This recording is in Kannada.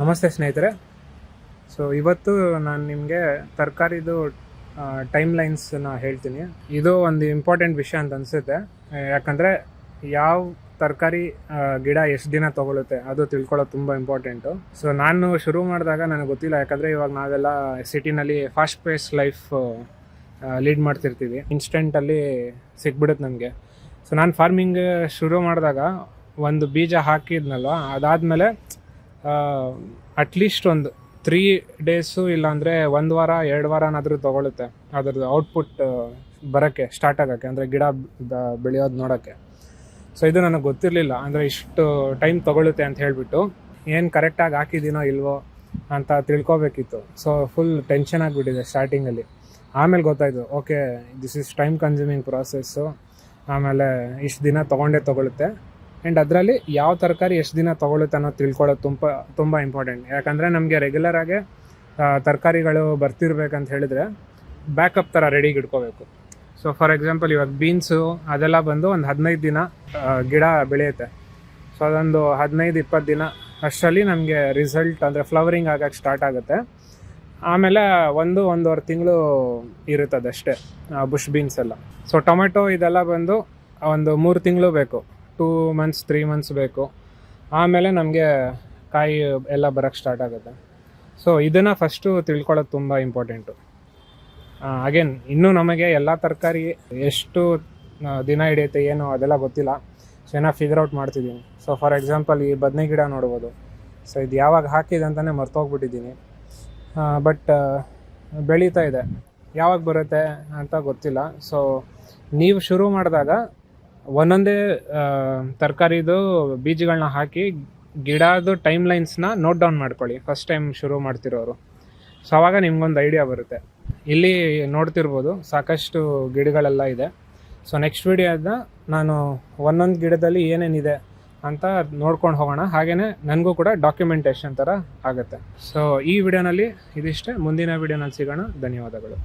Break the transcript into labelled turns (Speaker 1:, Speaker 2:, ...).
Speaker 1: ನಮಸ್ತೆ ಸ್ನೇಹಿತರೆ. ಸೊ ಇವತ್ತು ನಾನು ನಿಮಗೆ ತರಕಾರಿದು ಟೈಮ್ ಲೈನ್ಸನ್ನ ಹೇಳ್ತೀನಿ. ಇದು ಒಂದು ಇಂಪಾರ್ಟೆಂಟ್ ವಿಷಯ ಅಂತ ಅನಿಸುತ್ತೆ, ಯಾಕಂದರೆ ಯಾವ ತರಕಾರಿ ಗಿಡ ಎಷ್ಟು ದಿನ ತೊಗೊಳುತ್ತೆ ಅದು ತಿಳ್ಕೊಳ್ಳೋದು ತುಂಬ ಇಂಪಾರ್ಟೆಂಟು. ಸೊ ನಾನು ಶುರು ಮಾಡಿದಾಗ ನನಗೆ ಗೊತ್ತಿಲ್ಲ, ಯಾಕಂದರೆ ಇವಾಗ ನಾವೆಲ್ಲ ಸಿಟಿನಲ್ಲಿ ಫಾಸ್ಟ್ ಪೇಸ್ ಲೈಫ್ ಲೀಡ್ ಮಾಡ್ತಿರ್ತೀವಿ, ಇನ್ಸ್ಟೆಂಟಲ್ಲಿ ಸಿಕ್ಬಿಡುತ್ತೆ ನಮಗೆ. ಸೊ ನಾನು ಫಾರ್ಮಿಂಗ್ ಶುರು ಮಾಡಿದಾಗ ಒಂದು ಬೀಜ ಹಾಕಿದ್ನಲ್ವ, ಅದಾದಮೇಲೆ ಅಟ್ಲೀಸ್ಟ್ ಒಂದು 3 ಡೇಸು ಇಲ್ಲಾಂದರೆ 1 ವಾರ 2 ವಾರನಾದರೂ ತೊಗೊಳುತ್ತೆ ಅದರದ್ದು ಔಟ್ಪುಟ್ ಬರೋಕ್ಕೆ ಸ್ಟಾರ್ಟ್ ಆಗೋಕ್ಕೆ, ಅಂದರೆ ಗಿಡ ಬೆಳೆಯೋದು ನೋಡೋಕ್ಕೆ. ಸೊ ಇದು ನನಗೆ ಗೊತ್ತಿರಲಿಲ್ಲ, ಅಂದರೆ ಇಷ್ಟು ಟೈಮ್ ತೊಗೊಳುತ್ತೆ ಅಂತ ಹೇಳಿಬಿಟ್ಟು ಏನು ಕರೆಕ್ಟಾಗಿ ಹಾಕಿದ್ದೀನೋ ಇಲ್ವೋ ಅಂತ ತಿಳ್ಕೊಬೇಕಿತ್ತು. ಸೊ ಫುಲ್ ಟೆನ್ಷನ್ ಆಗಿಬಿಟ್ಟಿದೆ ಸ್ಟಾರ್ಟಿಂಗಲ್ಲಿ. ಆಮೇಲೆ ಗೊತ್ತಾಯಿತು, okay this is time consuming process, ಆಮೇಲೆ ಇಷ್ಟು ದಿನ ತೊಗೊಳುತ್ತೆ. ಆ್ಯಂಡ್ ಅದರಲ್ಲಿ ಯಾವ ತರಕಾರಿ ಎಷ್ಟು ದಿನ ತೊಗೊಳುತ್ತೆ ಅನ್ನೋದು ತಿಳ್ಕೊಳ್ಳೋದು ತುಂಬ ಇಂಪಾರ್ಟೆಂಟ್. ಯಾಕಂದರೆ ನಮಗೆ ರೆಗ್ಯುಲರಾಗಿ ತರಕಾರಿಗಳು ಬರ್ತಿರ್ಬೇಕಂತ ಹೇಳಿದ್ರೆ ಬ್ಯಾಕಪ್ ಥರ ರೆಡಿಗೆ ಇಟ್ಕೋಬೇಕು. ಸೊ ಫಾರ್ ಎಕ್ಸಾಂಪಲ್ ಇವಾಗ ಬೀನ್ಸು ಅದೆಲ್ಲ ಬಂದು ಒಂದು 15 ದಿನ ಗಿಡ ಬೆಳೆಯುತ್ತೆ. ಸೊ ಅದೊಂದು 15-20 ದಿನ ಅಷ್ಟರಲ್ಲಿ ನಮಗೆ ರಿಸಲ್ಟ್, ಅಂದರೆ ಫ್ಲವರಿಂಗ್ ಆಗೋಕ್ಕೆ ಸ್ಟಾರ್ಟ್ ಆಗುತ್ತೆ. ಆಮೇಲೆ 1-1.5 ತಿಂಗಳು ಇರುತ್ತದಷ್ಟೇ ಬುಷ್ ಬೀನ್ಸ್ ಎಲ್ಲ. ಸೊ ಟೊಮೆಟೊ ಇದೆಲ್ಲ ಬಂದು ಒಂದು 3 ತಿಂಗಳು ಬೇಕು, 2 ಮಂತ್ಸ್ 3 ಮಂತ್ಸ್ ಬೇಕು. ಆಮೇಲೆ ನಮಗೆ ಕಾಯಿ ಎಲ್ಲ ಬರೋಕ್ಕೆ ಸ್ಟಾರ್ಟ್ ಆಗುತ್ತೆ. ಸೊ ಇದನ್ನು ಫಸ್ಟು ತಿಳ್ಕೊಳ್ಳೋದು ತುಂಬ ಇಂಪಾರ್ಟೆಂಟು. ಅಗೇನ್ ಇನ್ನೂ ನಮಗೆ ಎಲ್ಲ ತರಕಾರಿ ಎಷ್ಟು ದಿನ ಹಿಡಿಯುತ್ತೆ ಏನು ಅದೆಲ್ಲ ಗೊತ್ತಿಲ್ಲ. ಸೊ ಏನೋ ಫಿಗರ್ ಔಟ್ ಮಾಡ್ತಿದ್ದೀನಿ. ಸೊ ಫಾರ್ ಎಕ್ಸಾಂಪಲ್ ಈ ಬದನೆ ಗಿಡ ನೋಡ್ಬೋದು. ಸೊ ಇದು ಯಾವಾಗ ಹಾಕಿದೆ ಅಂತಲೇ ಮರ್ತೋಗ್ಬಿಟ್ಟಿದ್ದೀನಿ, ಬಟ್ ಬೆಳೀತಾ ಇದೆ. ಯಾವಾಗ ಬರುತ್ತೆ ಅಂತ ಗೊತ್ತಿಲ್ಲ. ಸೊ ನೀವು ಶುರು ಮಾಡಿದಾಗ ಒಂದೊಂದೇ ತರಕಾರಿದು ಬೀಜಗಳನ್ನ ಹಾಕಿ ಗಿಡದು ಟೈಮ್ ಲೈನ್ಸ್ನ ನೋಟ್ ಡೌನ್ ಮಾಡ್ಕೊಳ್ಳಿ, ಫಸ್ಟ್ ಟೈಮ್ ಶುರು ಮಾಡ್ತಿರೋರು. ಸೊ ಆವಾಗ ನಿಮ್ಗೊಂದು ಐಡಿಯಾ ಬರುತ್ತೆ. ಇಲ್ಲಿ ನೋಡ್ತಿರ್ಬೋದು ಸಾಕಷ್ಟು ಗಿಡಗಳೆಲ್ಲ ಇದೆ. ಸೊ ನೆಕ್ಸ್ಟ್ ವಿಡಿಯೋದ ನಾನು ಒಂದೊಂದು ಗಿಡದಲ್ಲಿ ಏನೇನಿದೆ ಅಂತ ನೋಡ್ಕೊಂಡು ಹೋಗೋಣ. ಹಾಗೆಯೇ ನನಗೂ ಕೂಡ ಡಾಕ್ಯುಮೆಂಟೇಷನ್ ಥರ ಆಗುತ್ತೆ. ಸೊ ಈ ವಿಡಿಯೋನಲ್ಲಿ ಇದಿಷ್ಟೇ. ಮುಂದಿನ ವಿಡಿಯೋನಲ್ಲಿ ಸಿಗೋಣ. ಧನ್ಯವಾದಗಳು.